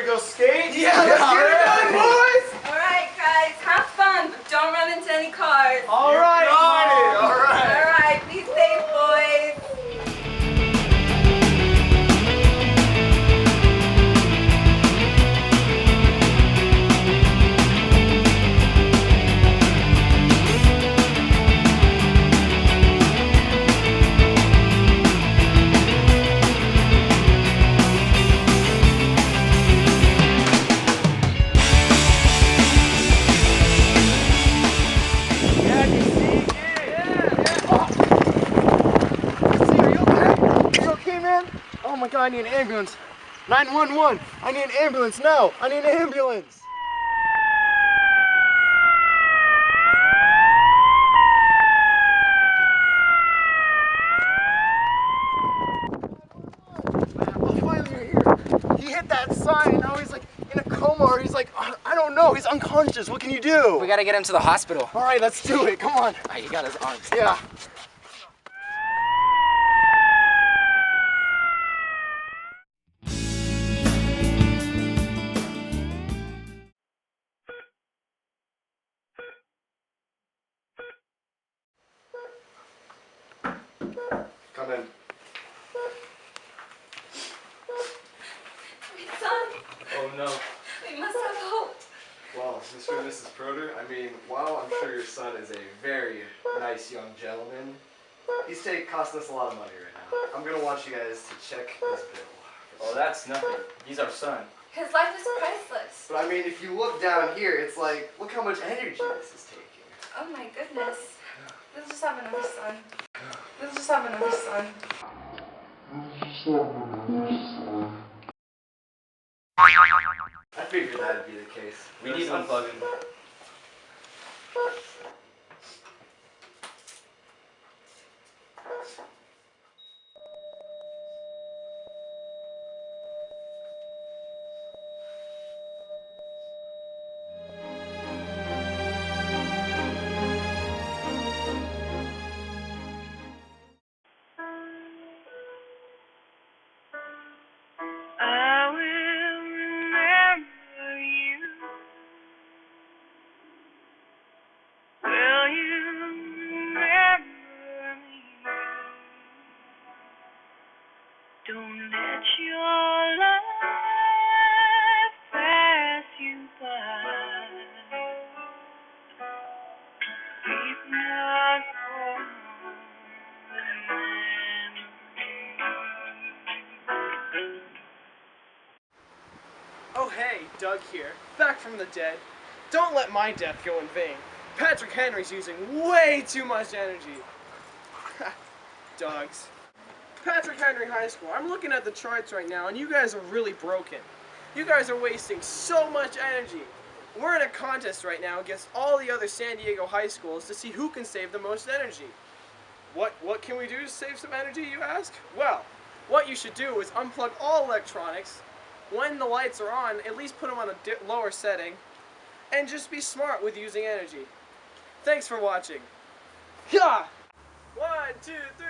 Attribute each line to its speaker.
Speaker 1: to go skate?
Speaker 2: Yeah, let's get it done, boys!
Speaker 3: Alright guys, have fun, but don't run into any cars.
Speaker 2: Alright,
Speaker 3: Alright, be safe, boys.
Speaker 2: Oh my god, I need an ambulance. 911, I need an ambulance now. I need an ambulance. Oh, finally you're here. He hit that sign and now he's like in a coma, or he's like, I don't know, he's unconscious. What can you do?
Speaker 4: We gotta get him to the hospital.
Speaker 2: All right, let's do it. Come on.
Speaker 4: He got his arms.
Speaker 2: Yeah. Come in.
Speaker 3: My son,
Speaker 1: Oh no.
Speaker 3: we must have hope.
Speaker 1: Well, Mr. and Mrs. Proder, I mean, while I'm sure your son is a very nice young gentleman, he's costing us a lot of money right now. I'm gonna want you guys to check this bill.
Speaker 5: Oh, that's nothing. He's our son.
Speaker 3: His life is priceless.
Speaker 1: But I mean, if you look down here, it's like, look how much energy this is taking.
Speaker 3: Oh my goodness. We'll just have another son. We'll just have another son.
Speaker 1: I figured that'd be the case.
Speaker 5: We need to unplug him.
Speaker 6: Don't let your life pass you by. Keep not on the memory.
Speaker 2: Oh hey, Doug here, back from the dead. Don't let my death go in vain. Patrick Henry's using way too much energy. Dogs. Patrick Henry High School, I'm looking at the charts right now and you guys are really broken. You guys are wasting so much energy. We're in a contest right now against all the other San Diego high schools to see who can save the most energy. What can we do to save some energy, you ask? Well, what you should do is unplug all electronics. When the lights are on, at least put them on a lower setting, and just be smart with using energy. Thanks for watching. Yeah! 1, 2, 3.